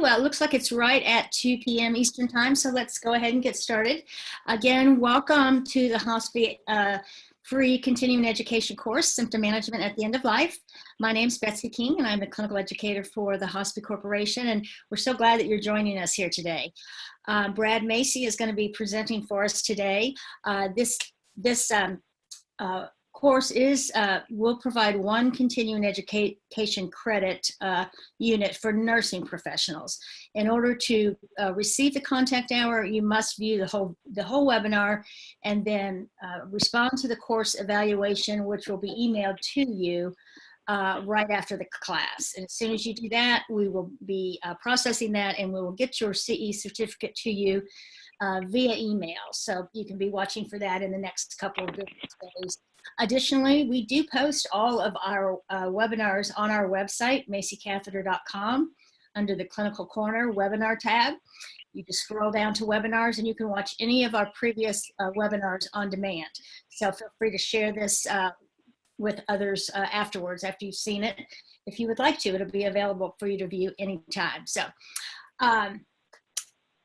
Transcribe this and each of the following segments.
Well, it looks like it's right at 2 p.m. Eastern Time, so let's go ahead and get started. Again, welcome to the HOSPI free continuing education course, Symptom Management at the End of Life. My name is Macy King, and I'm the clinical educator for the HOSPI Corporation, and we're so glad that you're joining us here today. Brad Macy is going to be presenting for us today. This course will provide one continuing education credit unit for nursing professionals. In order to receive the contact hour, you must view the whole webinar and then respond to the course evaluation, which will be emailed to you right after the class. And as soon as you do that, we will be processing that, and we will get your CE certificate to you via email. So you can be watching for that in the next couple of days. Additionally, we do post all of our webinars on our website, macycatheter.com, under the Clinical Corner webinar tab. You just scroll down to webinars and you can watch any of our previous webinars on demand. So feel free to share this with others afterwards, after you've seen it. If you would like to, it'll be available for you to view anytime. So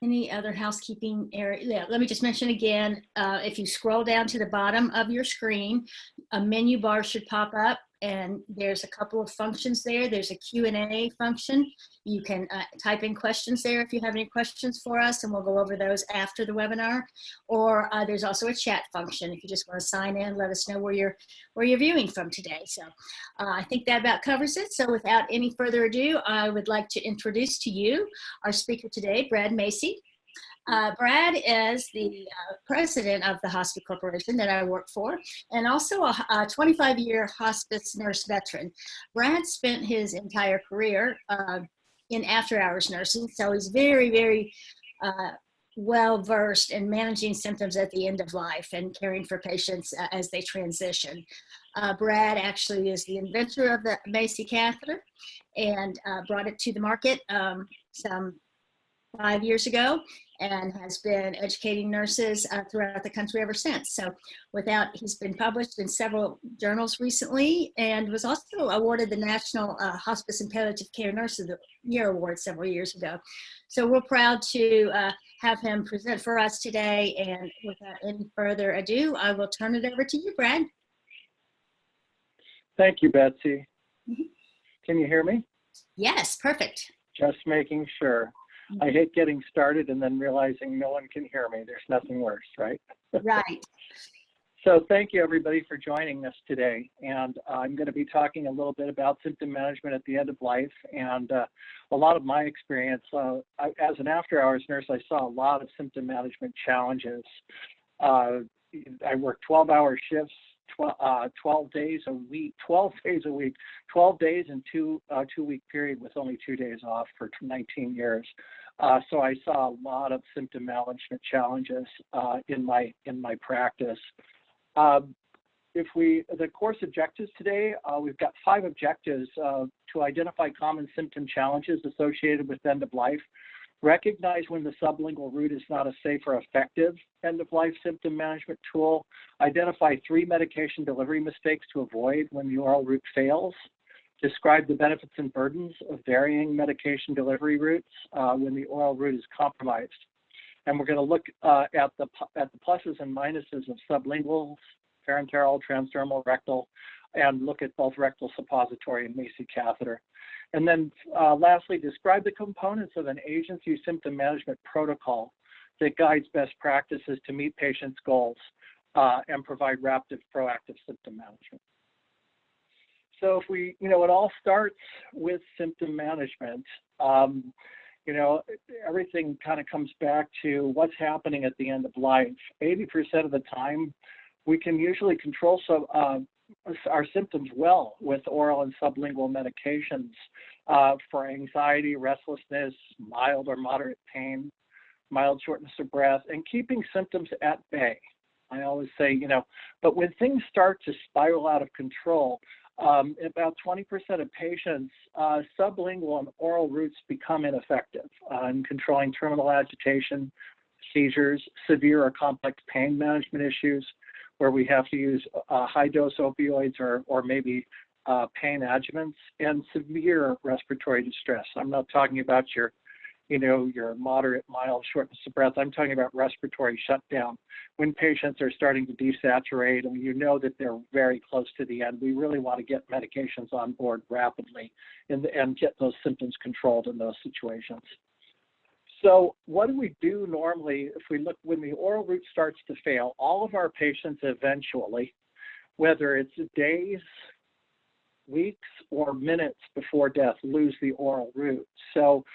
any other housekeeping area? Yeah, let me just mention again, if you scroll down to the bottom of your screen, a menu bar should pop up, and there's a couple of functions there. There's a Q&A function. You can type in questions there if you have any questions for us, and we'll go over those after the webinar. Or there's also a chat function if you just want to sign in, let us know where you're viewing from today. So I think that about covers it. So without any further ado, I would like to introduce to you our speaker today, Brad Macy. Brad is the president of the HOSPI Corporation that I work for, and also a 25-year hospice nurse veteran. Brad spent his entire career in after-hours nursing, so he's very, very well-versed in managing symptoms at the end of life and caring for patients as they transition. Brad actually is the inventor of the Macy Catheter and brought it to the market some 5 years ago, and has been educating nurses throughout the country ever since. So he's been published in several journals recently, and was also awarded the National Hospice and Palliative Care Nurse of the Year Award several years ago. So we're proud to have him present for us today, and without any further ado, I will turn it over to you, Brad. Thank you, Betsy. Can you hear me? Yes, perfect. Just making sure. I hate getting started and then realizing no one can hear me. There's nothing worse, right? Right. So thank you, everybody, for joining us today. And I'm going to be talking a little bit about symptom management at the end of life. And a lot of my experience, as an after-hours nurse, I saw a lot of symptom management challenges. I worked 12-hour shifts, 12 days a week, 12 days in two-week period with only 2 days off for 19 years. So I saw a lot of symptom management challenges in my practice. The course objectives today, we've got 5 objectives to identify common symptom challenges associated with end of life, recognize when the sublingual route is not a safe or effective end-of-life symptom management tool, identify 3 medication delivery mistakes to avoid when the oral route fails, describe the benefits and burdens of varying medication delivery routes when the oral route is compromised. And we're going to look at the pluses and minuses of sublinguals, parenteral, transdermal, rectal, and look at both rectal suppository and Macy catheter. And then lastly, describe the components of an agency symptom management protocol that guides best practices to meet patients' goals and provide rapid, proactive symptom management. So it all starts with symptom management. Everything kind of comes back to what's happening at the end of life. 80% of the time, we can usually control our symptoms well with oral and sublingual medications for anxiety, restlessness, mild or moderate pain, mild shortness of breath, and keeping symptoms at bay. I always say, but when things start to spiral out of control, about 20% of patients, sublingual and oral routes become ineffective in controlling terminal agitation, seizures, severe or complex pain management issues, where we have to use high-dose opioids or maybe pain adjuvants, and severe respiratory distress. I'm not talking about your your moderate, mild shortness of breath. I'm talking about respiratory shutdown. When patients are starting to desaturate and you know that they're very close to the end, we really want to get medications on board rapidly and get those symptoms controlled in those situations. So what do we do normally if we look when the oral route starts to fail? All of our patients eventually, whether it's days, weeks, or minutes before death, lose the oral route. So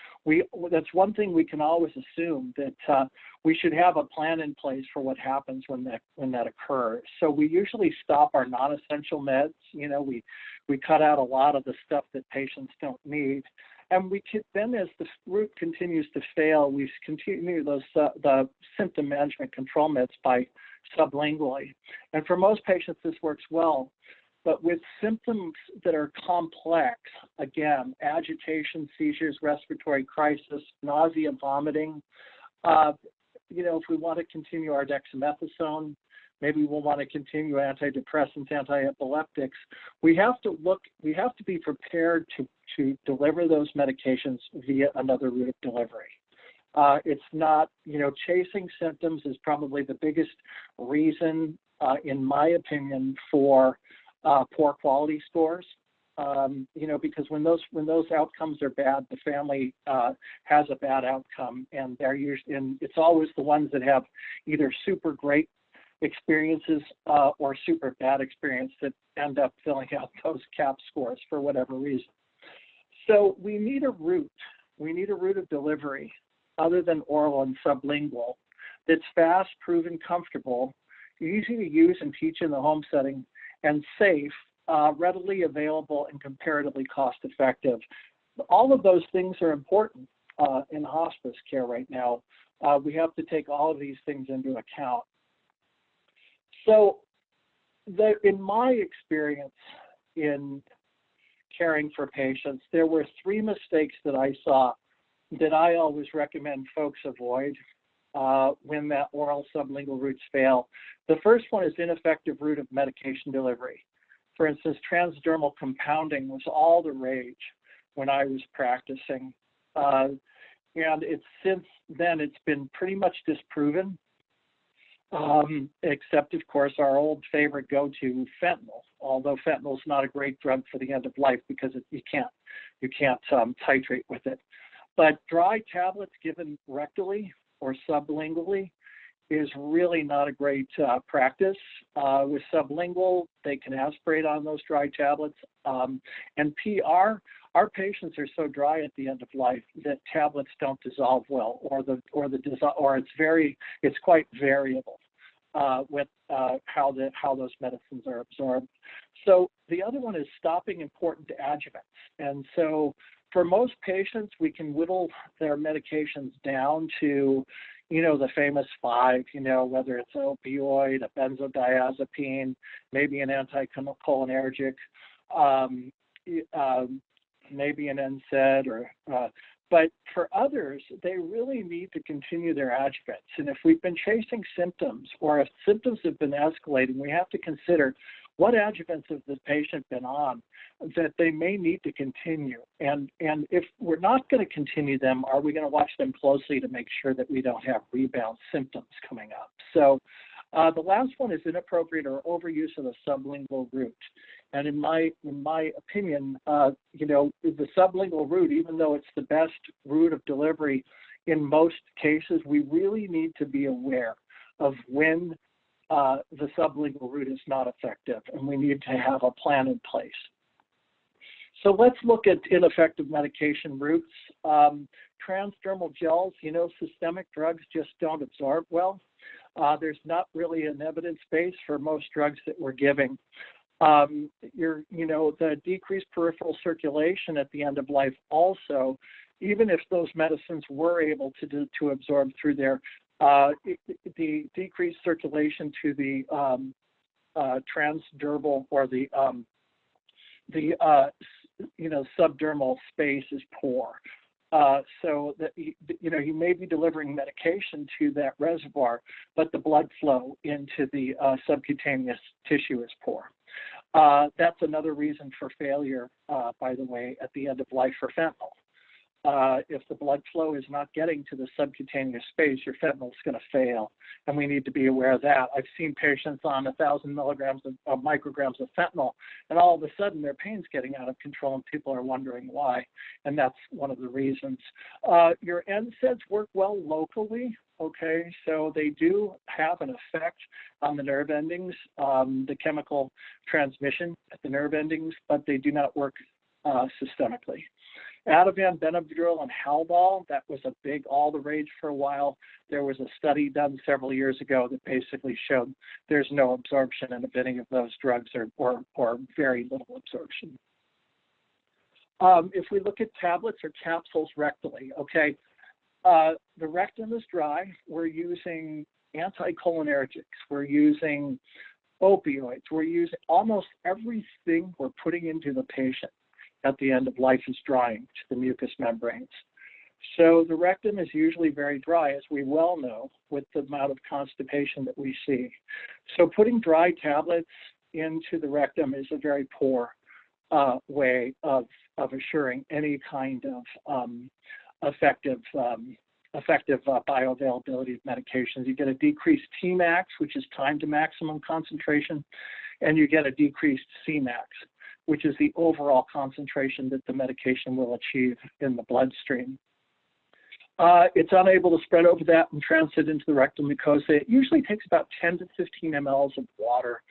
that's one thing we can always assume, that we should have a plan in place for what happens when that occurs. So we usually stop our non-essential meds. We cut out a lot of the stuff that patients don't need. And we can, then as the route continues to fail, we continue the symptom management control meds by sublingually. And for most patients, this works well. But with symptoms that are complex, again, agitation, seizures, respiratory crisis, nausea, vomiting, if we want to continue our dexamethasone, maybe we'll want to continue antidepressants, anti-epileptics. We have to be prepared to deliver those medications via another route of delivery. It's not, chasing symptoms is probably the biggest reason, in my opinion, for poor quality scores. Because when those outcomes are bad, the family has a bad outcome, and it's always the ones that have either super great experiences or super bad experience that end up filling out those CAP scores for whatever reason. So we need a route. We need a route of delivery other than oral and sublingual that's fast, proven, comfortable, easy to use and teach in the home setting, and safe, readily available, and comparatively cost effective. All of those things are important in hospice care right now. We have to take all of these things into account. So in my experience in caring for patients, there were 3 mistakes that I saw that I always recommend folks avoid when that oral sublingual routes fail. The first one is ineffective route of medication delivery. For instance, transdermal compounding was all the rage when I was practicing. And since then, it's been pretty much disproven. Except, of course, our old favorite go-to, fentanyl. Although fentanyl is not a great drug for the end of life because you can't titrate with it. But dry tablets given rectally or sublingually is really not a great practice. With sublingual, they can aspirate on those dry tablets. And PR, our patients are so dry at the end of life that tablets don't dissolve well, or it's quite variable with how those medicines are absorbed. So the other one is stopping important adjuvants. And so for most patients, we can whittle their medications down to, the famous 5, whether it's opioid, a benzodiazepine, maybe an anticholinergic, maybe an NSAID, but for others, they really need to continue their adjuvants. And if we've been chasing symptoms, or if symptoms have been escalating, we have to consider what adjuvants has the patient been on that they may need to continue. And if we're not going to continue them, are we going to watch them closely to make sure that we don't have rebound symptoms coming up? So the last one is inappropriate or overuse of the sublingual route. And in my opinion, the sublingual route, even though it's the best route of delivery in most cases, we really need to be aware of when the sublingual route is not effective, and we need to have a plan in place. So let's look at ineffective medication routes. Transdermal gels, systemic drugs just don't absorb well. There's not really an evidence base for most drugs that we're giving. The decreased peripheral circulation at the end of life also, even if those medicines were able to absorb through there, the decreased circulation to the transdermal or the subdermal space is poor. So that you may be delivering medication to that reservoir, but the blood flow into the subcutaneous tissue is poor. That's another reason for failure, by the way, at the end of life for fentanyl. if the blood flow is not getting to the subcutaneous space, your fentanyl is going to fail, and we need to be aware of that. I've seen patients on 1,000 milligrams of micrograms of fentanyl, and all of a sudden their pain's getting out of control, and people are wondering why, and that's one of the reasons. Your NSAIDs work well locally. Okay, so they do have an effect on the nerve endings, the chemical transmission at the nerve endings, but they do not work systemically. Ativan, Benadryl, and Haldol, that was all the rage for a while. There was a study done several years ago that basically showed there's no absorption in any of those drugs or very little absorption. If we look at tablets or capsules rectally, okay, the rectum is dry. We're using anticholinergics. We're using opioids. We're using almost everything we're putting into the patient at the end of life is drying to the mucous membranes. So the rectum is usually very dry, as we well know, with the amount of constipation that we see. So putting dry tablets into the rectum is a very poor way of assuring any kind of effective bioavailability of medications. You get a decreased Tmax, which is time to maximum concentration, and you get a decreased Cmax, which is the overall concentration that the medication will achieve in the bloodstream. It's unable to spread over that and transit into the rectal mucosa. It usually takes about 10 to 15 mLs of water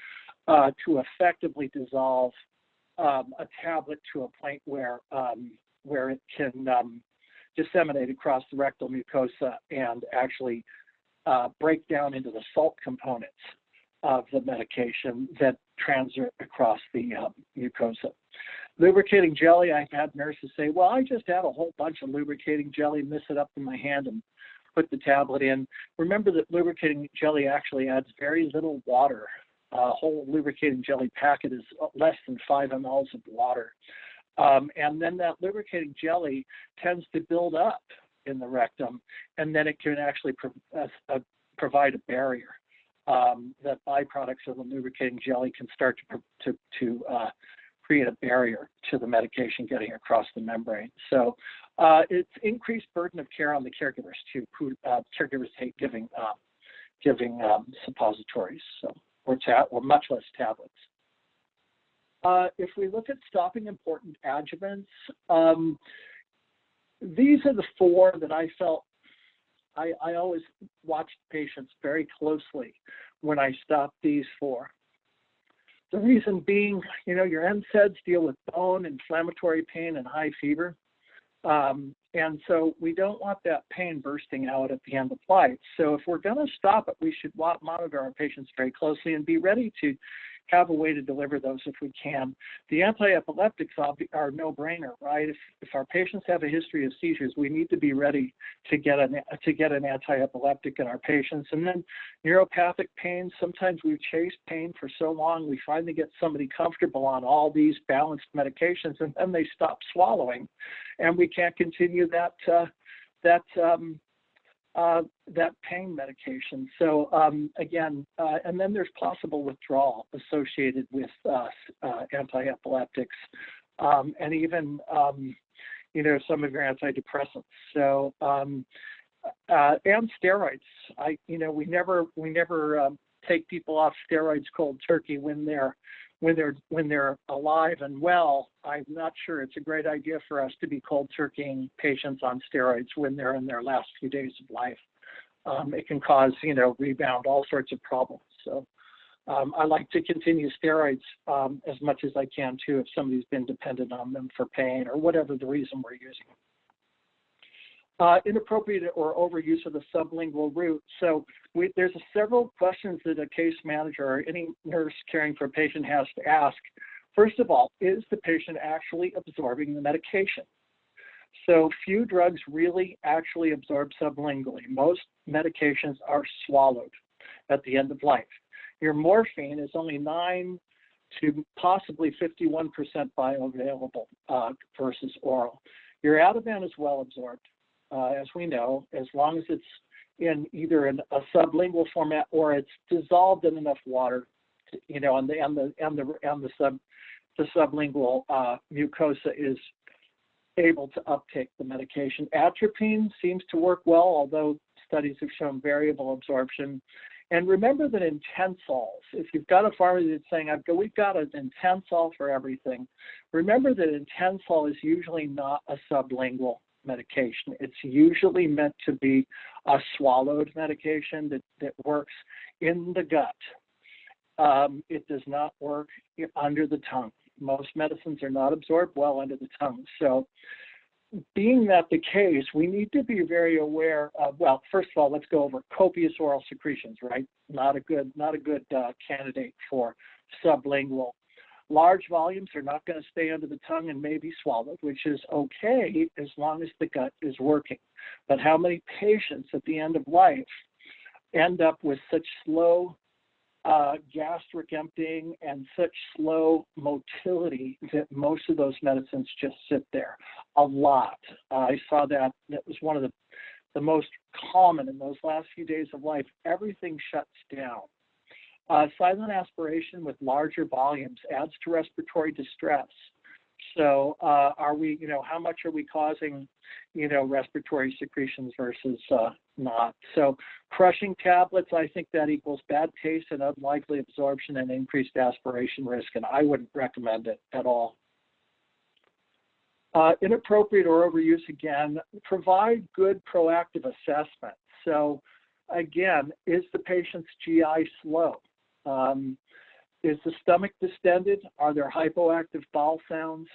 to effectively dissolve a tablet to a point where it can disseminate across the rectal mucosa and actually break down into the salt components of the medication that transit across the mucosa. Lubricating jelly, I've had nurses say, well, I just add a whole bunch of lubricating jelly, mix it up in my hand, and put the tablet in. Remember that lubricating jelly actually adds very little water. A whole lubricating jelly packet is less than 5 mLs of water. And then that lubricating jelly tends to build up in the rectum, and then it can actually provide a barrier. That byproducts of the lubricating jelly can start to create a barrier to the medication getting across the membrane. So it's increased burden of care on the caregivers too. Caregivers hate giving suppositories, so or much less tablets. If we look at stopping important adjuvants, these are the 4 that I felt I always watched patients very closely when I stopped these 4. The reason being, your NSAIDs deal with bone, inflammatory pain, and high fever. And so we don't want that pain bursting out at the end of life. So if we're going to stop it, we should monitor our patients very closely and be ready to have a way to deliver those if we can. The anti-epileptics are no-brainer, right? If our patients have a history of seizures, we need to be ready to get an anti-epileptic in our patients. And then neuropathic pain, sometimes we've chased pain for so long, we finally get somebody comfortable on all these balanced medications, and then they stop swallowing, and we can't continue that pain medication. So again, and then there's possible withdrawal associated with anti-epileptics, and even some of your antidepressants. So and steroids. We never take people off steroids cold turkey when they're alive and well. I'm not sure it's a great idea for us to be cold turkeying patients on steroids when they're in their last few days of life. It can cause, rebound, all sorts of problems. So I like to continue steroids as much as I can too if somebody's been dependent on them for pain or whatever the reason we're using them. Inappropriate or overuse of the sublingual route. So there's several questions that a case manager or any nurse caring for a patient has to ask. First of all, is the patient actually absorbing the medication? So few drugs really actually absorb sublingually. Most medications are swallowed at the end of life. Your morphine is only 9 to possibly 51% bioavailable versus oral. Your Ativan is well absorbed. As we know, as long as it's in either a sublingual format or it's dissolved in enough water, and the sublingual mucosa is able to uptake the medication. Atropine seems to work well, although studies have shown variable absorption. And remember that intensols, if you've got a pharmacy that's saying, we've got an intensol for everything, remember that intensol is usually not a sublingual medication. It's usually meant to be a swallowed medication that works in the gut. It does not work under the tongue. Most medicines are not absorbed well under the tongue. So being that the case, we need to be very aware of, well, first of all, let's go over copious oral secretions, right? Not a good candidate for sublingual. Large volumes are not going to stay under the tongue and may be swallowed, which is okay as long as the gut is working. But how many patients at the end of life end up with such slow gastric emptying and such slow motility that most of those medicines just sit there? A lot. I saw that was one of the most common in those last few days of life. Everything shuts down. Silent aspiration with larger volumes adds to respiratory distress. So are we, how much are we causing, respiratory secretions versus not? So crushing tablets, I think that equals bad taste and unlikely absorption and increased aspiration risk, and I wouldn't recommend it at all. Inappropriate or overuse, again, provide good proactive assessment. So again, is the patient's GI slow? Is the stomach distended? Are there hypoactive bowel sounds?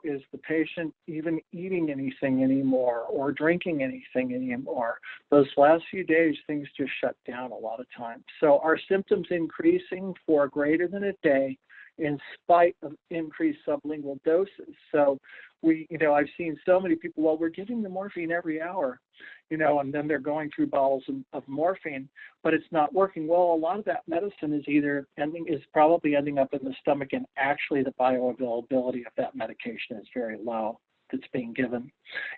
Is the patient even eating anything anymore or drinking anything anymore? Those last few days, things just shut down a lot of times. So are symptoms increasing for greater than a day in spite of increased sublingual doses? So I've seen so many people, well, we're giving the morphine every hour, and then they're going through bottles of morphine, but it's not working. Well, a lot of that medicine is probably ending up in the stomach, and actually the bioavailability of that medication is very low that's being given.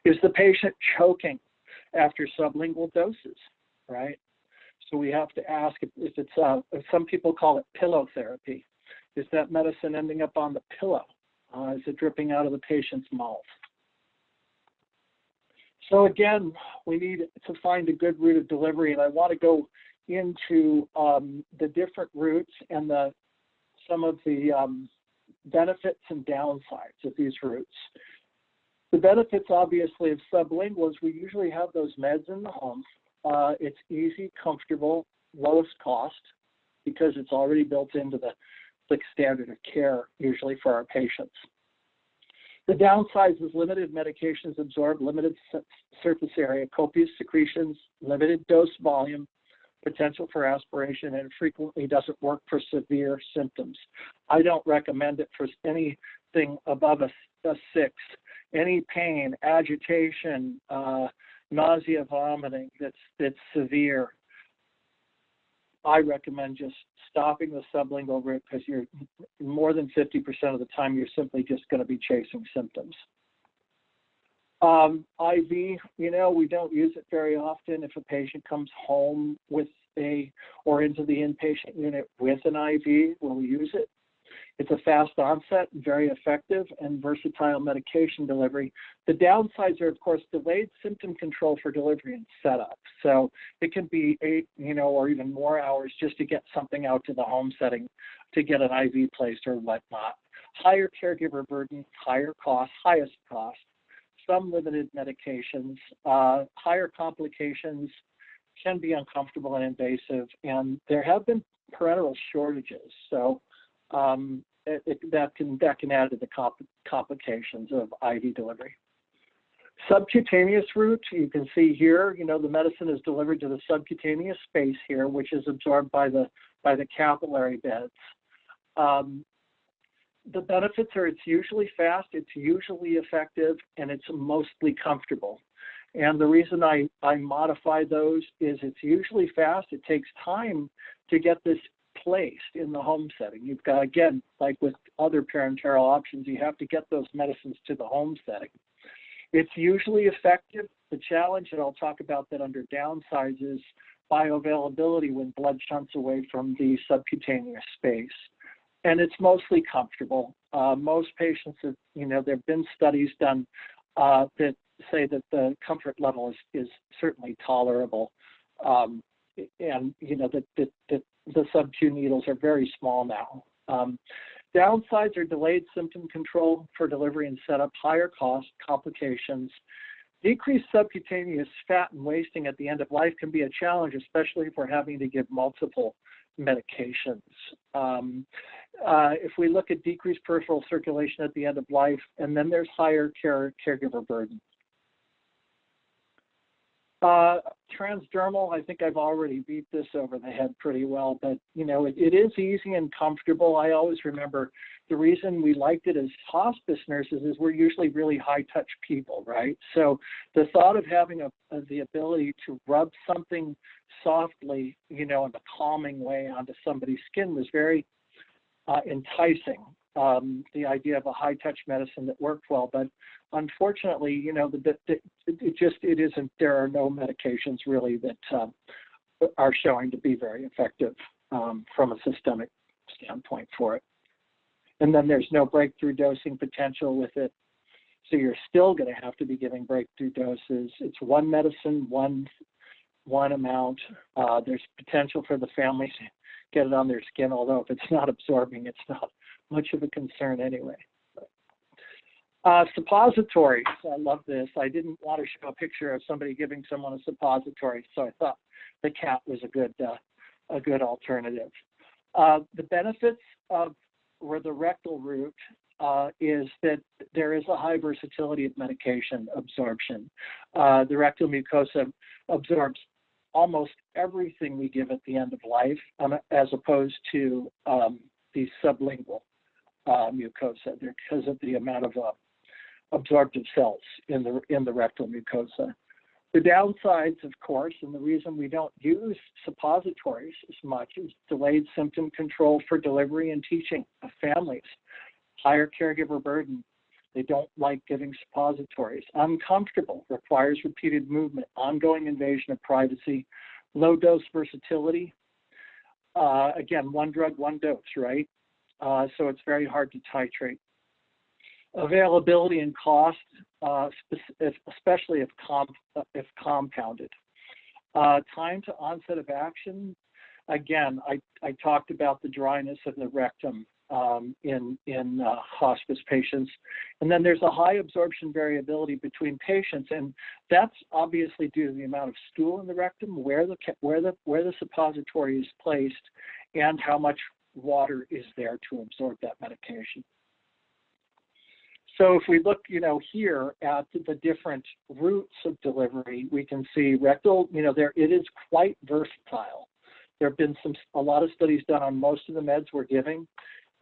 Is the patient choking after sublingual doses, right? So we have to ask if it's, some people call it pillow therapy. Is that medicine ending up on the pillow? Is it dripping out of the patient's mouth? So again, we need to find a good route of delivery, and I want to go into the different routes and some of the benefits and downsides of these routes. The benefits, obviously, of sublingual is we usually have those meds in the home. It's easy, comfortable, lowest cost, because it's already built into the standard of care, usually for our patients. The downside is limited medications absorbed, limited surface area, copious secretions, limited dose volume, potential for aspiration, and frequently doesn't work for severe symptoms. I don't recommend it for anything above a 6. Any pain, agitation, nausea, vomiting that's severe, I recommend just stopping the sublingual route, because you're more than 50% of the time you're simply just going to be chasing symptoms. IV, we don't use it very often. If a patient comes home or into the inpatient unit with an IV, we'll use it. It's a fast onset, very effective, and versatile medication delivery. The downsides are, of course, delayed symptom control for delivery and setup. So it can be 8, or even more hours just to get something out to the home setting, to get an IV placed or whatnot. Higher caregiver burden, higher cost, highest cost, some limited medications, higher complications, can be uncomfortable and invasive, and there have been parenteral shortages. So that can add to the complications of IV delivery. Subcutaneous route, you can see here, the medicine is delivered to the subcutaneous space here, which is absorbed by the capillary beds. The benefits are it's usually fast, it's usually effective, and it's mostly comfortable. And the reason I modify those is it's usually fast. It takes time to get this placed in the home setting. You've got, again, like with other parenteral options, you have to get those medicines to the home setting. It's usually effective. The challenge, and I'll talk about that under downsides, is bioavailability when blood shunts away from the subcutaneous space. and it's mostly comfortable. Most patients, there have been studies done that say that the comfort level is certainly tolerable, and that the sub-Q needles are very small now. Downsides are delayed symptom control for delivery and setup, higher cost, complications. Decreased subcutaneous fat and wasting at the end of life can be a challenge, especially if we're having to give multiple medications. If we look at decreased peripheral circulation at the end of life, and then there's higher caregiver burden. Transdermal, I think I've already beat this over the head pretty well, but it is easy and comfortable. I always remember the reason we liked it as hospice nurses is we're usually really high touch people, right? So the thought of having the ability to rub something softly, in a calming way onto somebody's skin was very enticing. The idea of a high touch medicine that worked well, but unfortunately, it isn't. There are no medications really that are showing to be very effective from a systemic standpoint for it. And then there's no breakthrough dosing potential with it, so you're still going to have to be giving breakthrough doses. It's one medicine, one amount. There's potential for the family to get it on their skin, although if it's not absorbing, it's not much of a concern anyway. Suppositories, I love this. I didn't want to show a picture of somebody giving someone a suppository, so I thought the cat was a good alternative. The benefits of the rectal route is that there is a high versatility of medication absorption. The rectal mucosa absorbs almost everything we give at the end of life, as opposed to the sublingual mucosa, because of the amount of absorptive cells in the rectal mucosa. The downsides, of course, and the reason we don't use suppositories as much, is delayed symptom control for delivery and teaching of families, higher caregiver burden. They don't like giving suppositories. Uncomfortable, requires repeated movement, ongoing invasion of privacy, low dose versatility. Again, one drug, one dose, right? So it's very hard to titrate. Availability and cost, especially if compounded. Time to onset of action. Again, I talked about the dryness of the rectum in hospice patients, and then there's a high absorption variability between patients, and that's obviously due to the amount of stool in the rectum, where the suppository is placed, and how much water is there to absorb that medication. So if we look, here at the different routes of delivery, we can see rectal, it is quite versatile. There have been a lot of studies done on most of the meds we're giving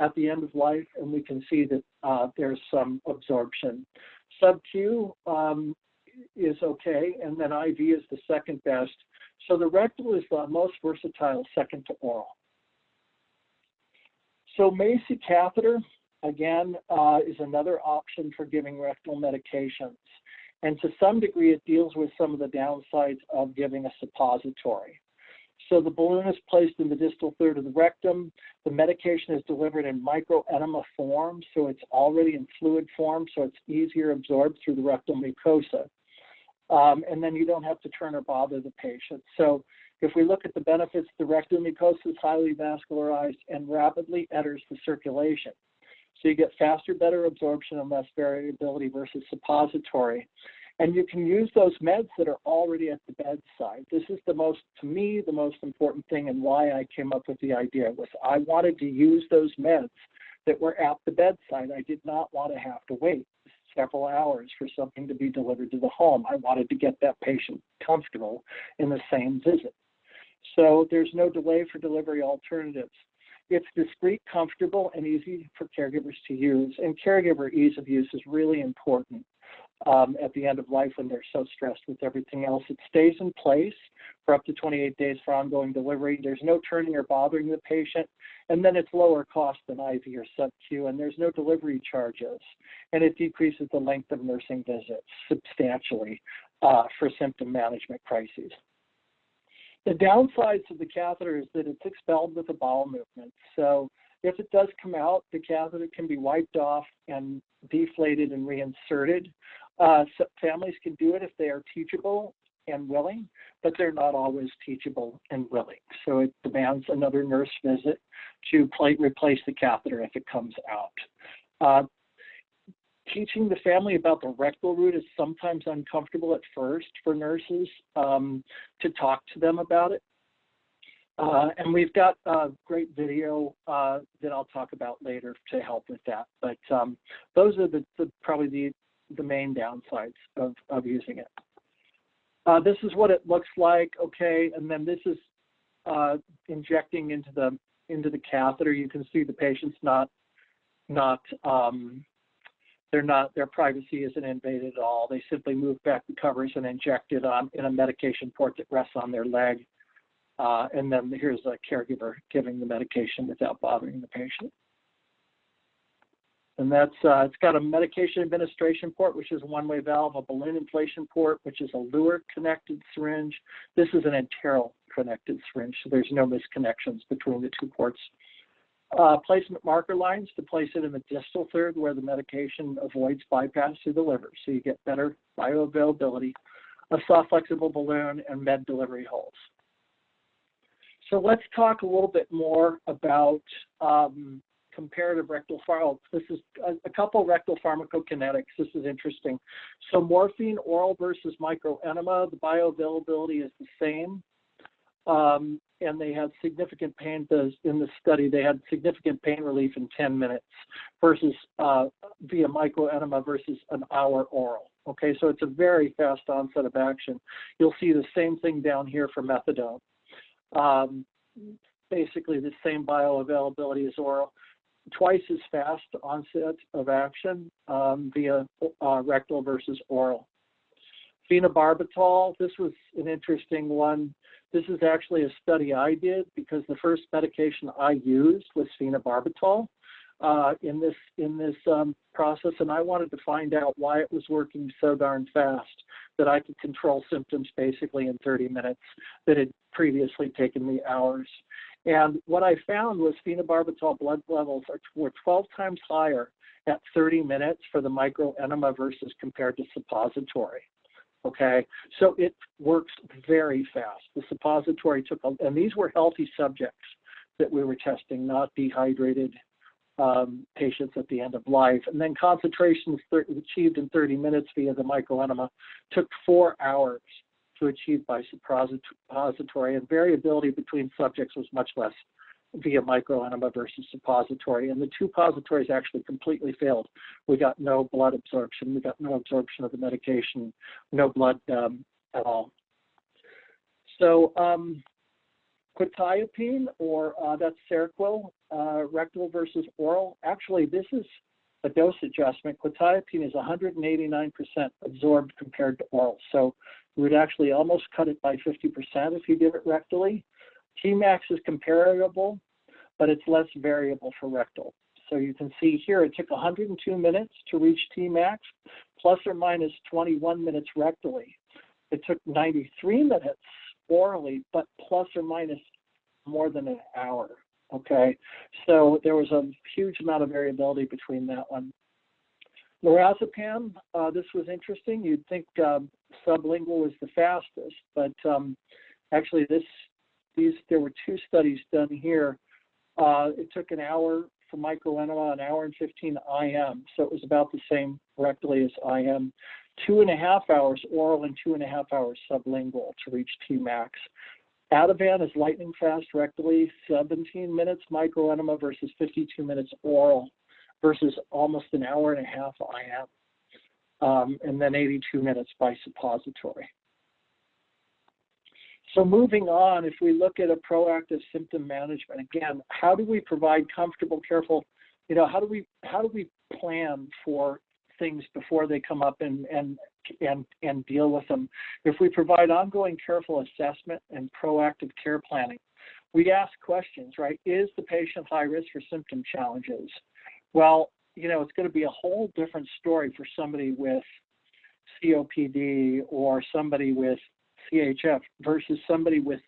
at the end of life, and we can see that there's some absorption. Sub-Q is okay, and then IV is the second best. So the rectal is the most versatile, second to oral. So Macy Catheter, again, is another option for giving rectal medications. And to some degree, it deals with some of the downsides of giving a suppository. So the balloon is placed in the distal third of the rectum. The medication is delivered in microenema form, so it's already in fluid form, so it's easier absorbed through the rectal mucosa. And then you don't have to turn or bother the patient. So if we look at the benefits, the rectal mucosa is highly vascularized and rapidly enters the circulation. So you get faster, better absorption and less variability versus suppository. And you can use those meds that are already at the bedside. This is to me, the most important thing, and why I came up with the idea was I wanted to use those meds that were at the bedside. I did not want to have to wait several hours for something to be delivered to the home. I wanted to get that patient comfortable in the same visit. So there's no delay for delivery alternatives. It's discreet, comfortable, and easy for caregivers to use. And caregiver ease of use is really important at the end of life when they're so stressed with everything else. It stays in place for up to 28 days for ongoing delivery. There's no turning or bothering the patient. And then it's lower cost than IV or sub-Q, and there's no delivery charges. And it decreases the length of nursing visits substantially for symptom management crises. The downsides of the catheter is that it's expelled with a bowel movement. So If it does come out, the catheter can be wiped off and deflated and reinserted. So families can do it if they are teachable and willing, but they're not always teachable and willing. So it demands another nurse visit to replace the catheter if it comes out. Teaching the family about the rectal route is sometimes uncomfortable at first for nurses to talk to them about it. And we've got a great video that I'll talk about later to help with that. But those are probably the main downsides of using it. This is what it looks like, okay, and then this is injecting into the catheter. You can see the patient's their privacy isn't invaded at all. They simply move back the covers and inject it in a medication port that rests on their leg. And then here's a caregiver giving the medication without bothering the patient. And that's, it's got a medication administration port, which is a one-way valve, a balloon inflation port, which is a Luer-connected syringe. This is an enteral-connected syringe, so there's no misconnections between the two ports. Placement marker lines to place it in the distal third where the medication avoids bypass through the liver, so you get better bioavailability. A soft flexible balloon and med delivery holes. So let's talk a little bit more about comparative rectal pharmacology. This is a couple rectal pharmacokinetics. This is interesting. So morphine oral versus microenema, the bioavailability is the same. And they had significant pain in the study. They had significant pain relief in 10 minutes versus via microenema versus an hour oral. Okay, so it's a very fast onset of action. You'll see the same thing down here for methadone. Basically the same bioavailability as oral. Twice as fast onset of action via rectal versus oral. Phenobarbital, this was an interesting one. This is actually a study I did because the first medication I used was phenobarbital in this process, and I wanted to find out why it was working so darn fast that I could control symptoms basically in 30 minutes that had previously taken me hours. And what I found was phenobarbital blood levels were 12 times higher at 30 minutes for the microenema versus compared to suppository. Okay, so it works very fast. The suppository took, and these were healthy subjects that we were testing, not dehydrated patients at the end of life. And then concentrations achieved in 30 minutes via the microenema took 4 hours to achieve by suppository, and variability between subjects was much less via microenema versus suppository. And the two positories actually completely failed. We got no blood absorption. We got no absorption of the medication, no blood at all. So quetiapine, or that's Seroquel, rectal versus oral. Actually, this is a dose adjustment. Quetiapine is 189% absorbed compared to oral. So we would actually almost cut it by 50% if you give it rectally. Tmax is comparable, but it's less variable for rectal. So you can see here it took 102 minutes to reach Tmax, plus or minus 21 minutes rectally. It took 93 minutes orally, but plus or minus more than an hour. Okay, so there was a huge amount of variability between that one. Lorazepam, this was interesting. You'd think sublingual was the fastest, but actually there were two studies done here. It took an hour for microenema, an hour and 15 IM, so it was about the same rectally as IM. 2.5 hours oral and 2.5 hours sublingual to reach Tmax. Ativan is lightning fast rectally, 17 minutes microenema versus 52 minutes oral versus almost an hour and a half IM, and then 82 minutes by suppository. So moving on, if we look at a proactive symptom management, again, how do we provide comfortable, careful, how do we plan for things before they come up and deal with them? If we provide ongoing careful assessment and proactive care planning, we ask questions, right? Is the patient high risk for symptom challenges? Well, it's going to be a whole different story for somebody with COPD or somebody with CHF versus somebody with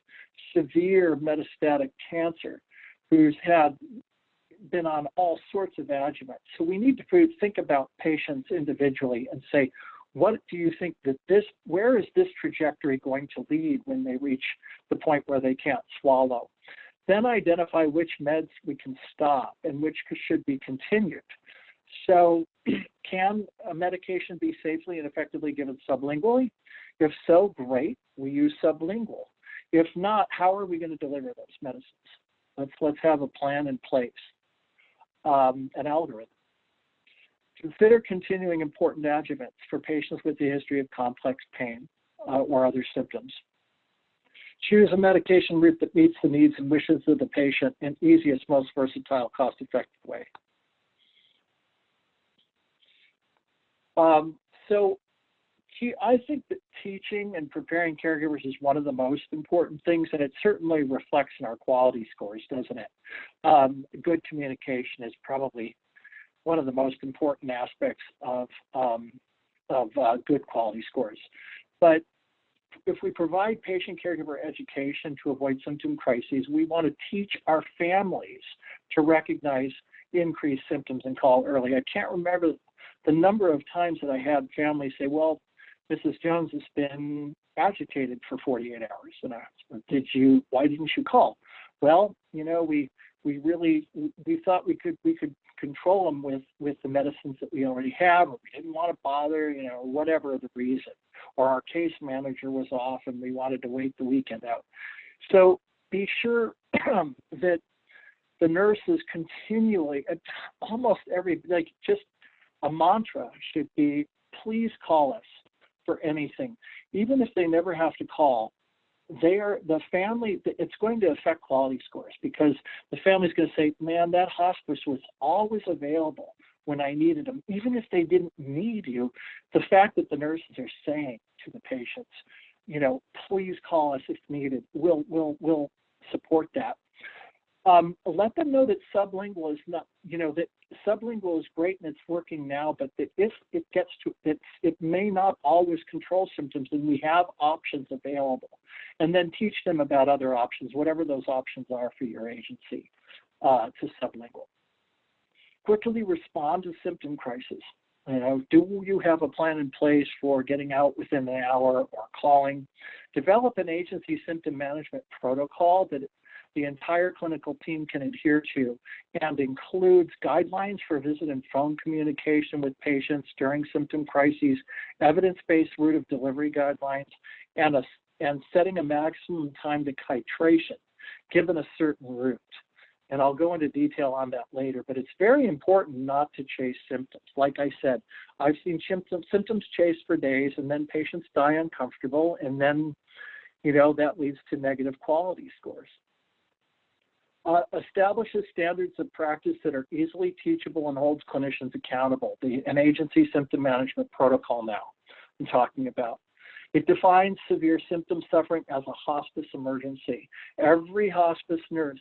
severe metastatic cancer who's had been on all sorts of adjuvants. So we need to think about patients individually and say, what do you think that where is this trajectory going to lead when they reach the point where they can't swallow? Then identify which meds we can stop and which should be continued. So can a medication be safely and effectively given sublingually? If so, great, we use sublingual. If not, how are we going to deliver those medicines? Let's have a plan in place, an algorithm. Consider continuing important adjuvants for patients with a history of complex pain or other symptoms. Choose a medication route that meets the needs and wishes of the patient in easiest, most versatile, cost-effective way. I think that teaching and preparing caregivers is one of the most important things, and it certainly reflects in our quality scores, doesn't it? Good communication is probably one of the most important aspects of good quality scores. But if we provide patient-caregiver education to avoid symptom crises, we want to teach our families to recognize increased symptoms and call early. I can't remember the number of times that I had families say, well, Mrs. Jones has been agitated for 48 hours. And I asked, why didn't you call? Well, you know, we thought we could control them with the medicines that we already have, or we didn't want to bother, you know, whatever the reason. Or our case manager was off and we wanted to wait the weekend out. So be sure that the nurses continually, at almost every, like just a mantra should be, please call us for anything. Even if they never have to call, the family, it's going to affect quality scores, because the family's going to say, man, that hospice was always available when I needed them. Even if they didn't need you, the fact that the nurses are saying to the patients, you know, please call us if needed, we'll support that. Let them know that sublingual is not, you know, that sublingual is great and it's working now, but that if it gets to it may not always control symptoms, and we have options available. And then teach them about other options, whatever those options are for your agency, to sublingual. Quickly respond to symptom crisis. You know, do you have a plan in place for getting out within an hour or calling? Develop an agency symptom management protocol that the entire clinical team can adhere to, and includes guidelines for visit and phone communication with patients during symptom crises, evidence-based route of delivery guidelines, and setting a maximum time to titration given a certain route. And I'll go into detail on that later, but it's very important not to chase symptoms. Like I said, I've seen symptoms chased for days, and then patients die uncomfortable, and then, you know, that leads to negative quality scores. Establishes standards of practice that are easily teachable and holds clinicians accountable. An agency symptom management protocol now I'm talking about. It defines severe symptom suffering as a hospice emergency. Every hospice nurse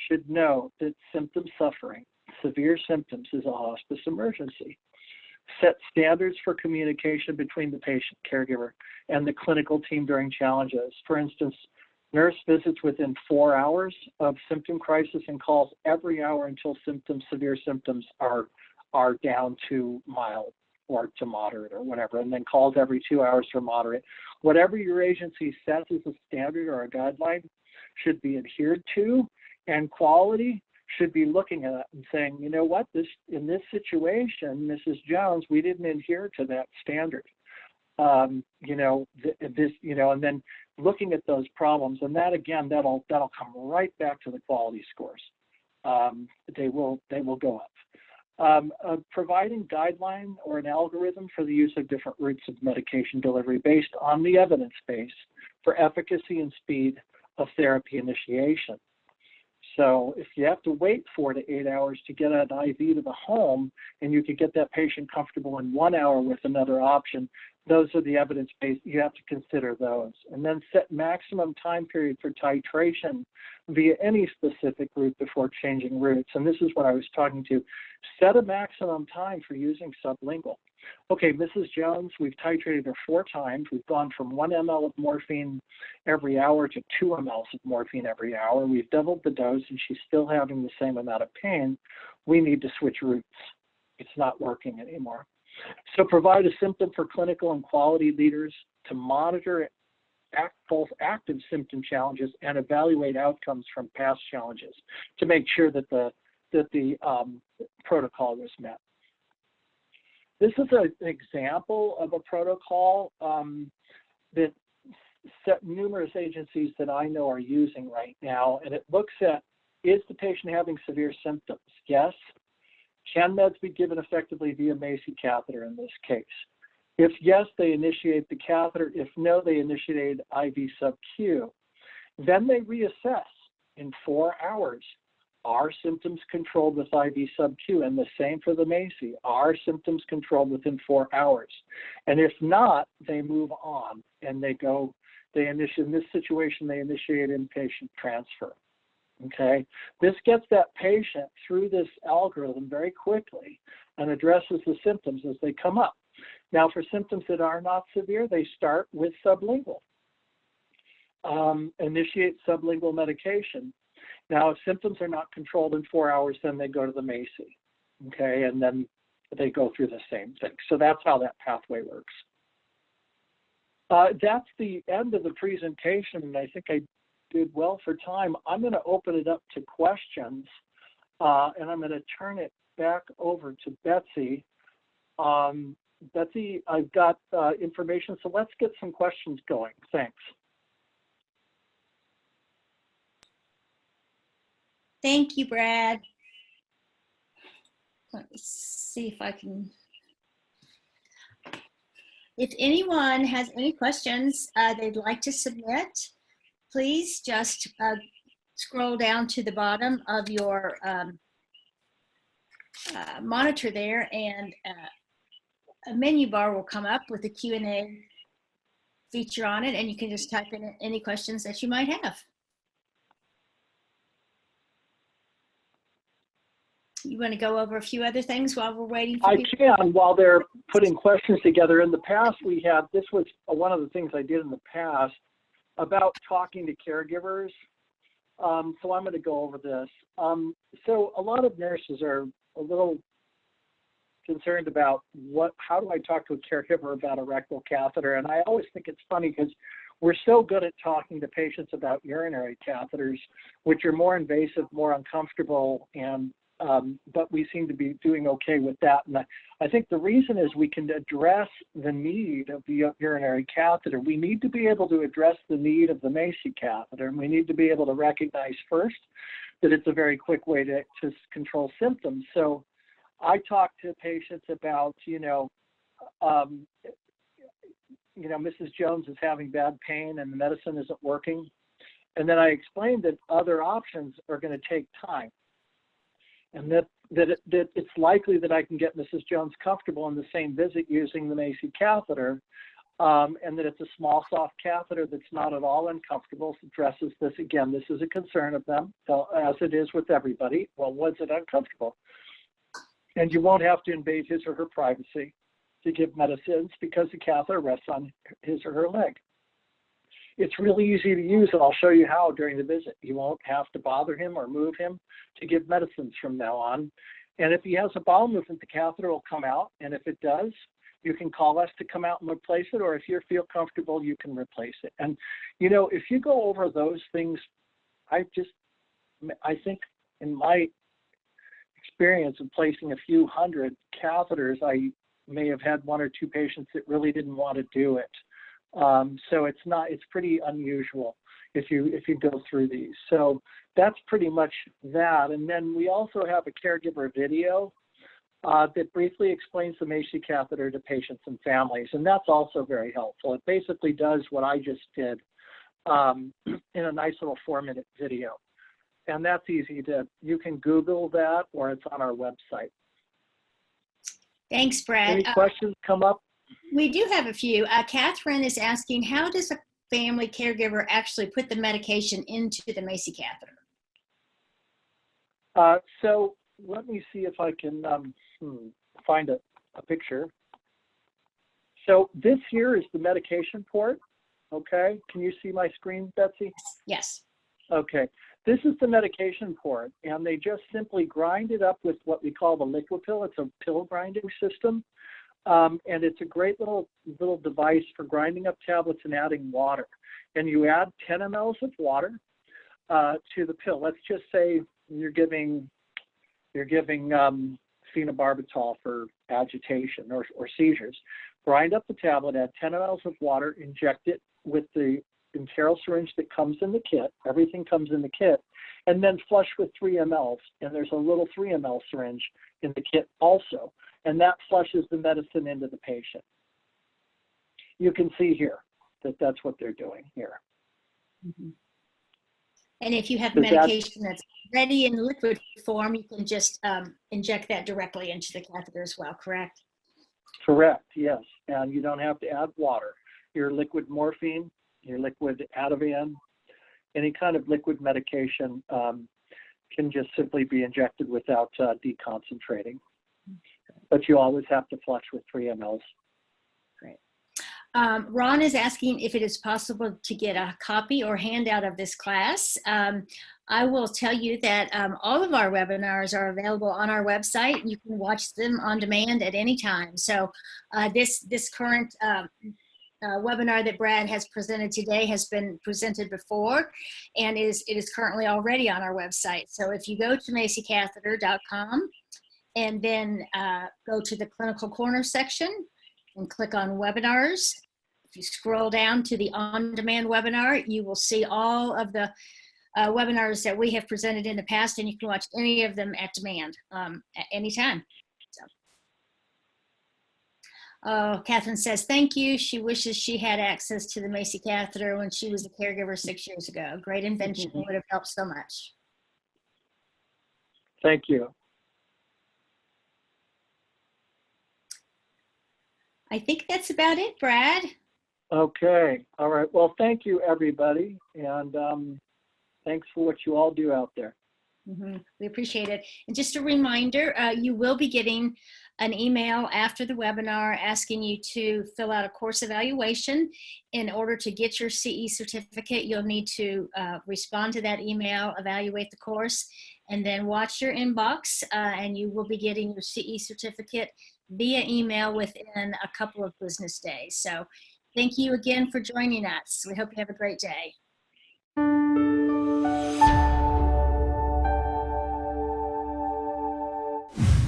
should know that symptom suffering, severe symptoms, is a hospice emergency. Set standards for communication between the patient, caregiver, and the clinical team during challenges. For instance, nurse visits within 4 hours of symptom crisis and calls every hour until severe symptoms are down to mild or to moderate or whatever, and then calls every 2 hours for moderate. Whatever your agency sets as a standard or a guideline should be adhered to, and quality should be looking at it and saying, you know what, in this situation, Mrs. Jones, we didn't adhere to that standard. You know, and then looking at those problems, and that again, that'll come right back to the quality scores. They will go up. Providing guideline or an algorithm for the use of different routes of medication delivery based on the evidence base for efficacy and speed of therapy initiation. So if you have to wait 4 to 8 hours to get an IV to the home, and you could get that patient comfortable in 1 hour with another option, those are the evidence-based, you have to consider those. And then set maximum time period for titration via any specific route before changing routes. And this is what I was talking to. Set a maximum time for using sublingual. Okay, Mrs. Jones, we've titrated her 4 times. We've gone from 1 ml of morphine every hour to 2 mLs of morphine every hour. We've doubled the dose and she's still having the same amount of pain. We need to switch routes. It's not working anymore. So provide a symptom for clinical and quality leaders to monitor both active symptom challenges and evaluate outcomes from past challenges to make sure that the protocol was met. This is an example of a protocol that numerous agencies that I know are using right now, and it looks at, is the patient having severe symptoms? Yes. Can meds be given effectively via Macy catheter in this case? If yes, they initiate the catheter. If no, they initiate IV sub-Q. Then they reassess in 4 hours. Are symptoms controlled with IV sub-Q? And the same for the Macy. Are symptoms controlled within 4 hours? And if not, they move on and in this situation, they initiate inpatient transfer. Okay, this gets that patient through this algorithm very quickly and addresses the symptoms as they come up. Now, for symptoms that are not severe, they start with sublingual. Initiate sublingual medication. Now, if symptoms are not controlled in 4 hours, then they go to the Macy. Okay, and then they go through the same thing. So that's how that pathway works. That's the end of the presentation, and I think I did well for time. I'm going to open it up to questions, and I'm going to turn it back over to Betsy. Betsy, I've got information, so let's get some questions going. Thanks. Thank you, Brad. Let me see if I can. If anyone has any questions they'd like to submit, please just scroll down to the bottom of your monitor there, and a menu bar will come up with the Q&A feature on it, and you can just type in any questions that you might have. You want to go over a few other things while we're waiting for people? I can, while they're putting questions together. In the past, this was one of the things I did in the past about talking to caregivers. So I'm going to go over this. So a lot of nurses are a little concerned about how do I talk to a caregiver about a rectal catheter? And I always think it's funny because we're so good at talking to patients about urinary catheters, which are more invasive, more uncomfortable, and but we seem to be doing okay with that. And I think the reason is we can address the need of the urinary catheter. We need to be able to address the need of the Macy catheter, and we need to be able to recognize first that it's a very quick way to control symptoms. So I talk to patients about, Mrs. Jones is having bad pain and the medicine isn't working. And then I explain that other options are going to take time. And that it's likely that I can get Mrs. Jones comfortable in the same visit using the Macy catheter, and that it's a small, soft catheter that's not at all uncomfortable. It addresses this. Again, this is a concern of them, as it is with everybody. Well, was it uncomfortable? And you won't have to invade his or her privacy to give medicines because the catheter rests on his or her leg. It's really easy to use, and I'll show you how during the visit. You won't have to bother him or move him to give medicines from now on. And if he has a bowel movement, the catheter will come out. And if it does, you can call us to come out and replace it, or if you feel comfortable, you can replace it. And, if you go over those things, I think in my experience of placing a few hundred catheters, I may have had 1 or 2 patients that really didn't want to do it. So it's pretty unusual if you go through these. So that's pretty much that. And then we also have a caregiver video that briefly explains the Macy catheter to patients and families. And that's also very helpful. It basically does what I just did in a nice little 4-minute video. And that's easy you can Google that, or it's on our website. Thanks, Brad. Any questions come up? We do have a few. Catherine is asking, how does a family caregiver actually put the medication into the Macy catheter? So let me see if I can find a picture. So this here is the medication port. Okay, can you see my screen, Betsy? Yes. Okay, this is the medication port, and they just simply grind it up with what we call the liquid pill. It's a pill grinding system, and it's a great little device for grinding up tablets and adding water. And you add 10 mLs of water to the pill. Let's just say you're giving phenobarbital for agitation or seizures. Grind up the tablet, add 10 mLs of water, inject it with the parenteral syringe that comes in the kit. Everything comes in the kit, and then flush with 3 mLs. And there's a little 3 mL syringe in the kit also, and that flushes the medicine into the patient. You can see here that that's what they're doing here. Mm-hmm. And if you have medication that's ready in liquid form, you can just inject that directly into the catheter as well, correct? Correct, yes. And you don't have to add water. Your liquid morphine, your liquid Ativan, any kind of liquid medication can just simply be injected without deconcentrating. But you always have to flush with 3 mLs. Great. Ron is asking if it is possible to get a copy or handout of this class. I will tell you that all of our webinars are available on our website. You can watch them on demand at any time. So this current webinar that Brad has presented today has been presented before, and it is currently already on our website. So if you go to macycatheter.com and then go to the Clinical Corner section and click on webinars, if you scroll down to the on-demand webinar, you will see all of the webinars that we have presented in the past, and you can watch any of them at demand at any time. Oh, Catherine says, thank you. She wishes she had access to the Macy catheter when she was a caregiver 6 years ago. Great invention, would have helped so much. Thank you. I think that's about it, Brad. Okay, all right. Well, thank you, everybody. And thanks for what you all do out there. Mm-hmm. We appreciate it. And just a reminder, you will be getting an email after the webinar asking you to fill out a course evaluation. In order to get your CE certificate, you'll need to respond to that email, evaluate the course, and then watch your inbox, and you will be getting your CE certificate via email within a couple of business days. So thank you again for joining us. We hope you have a great day.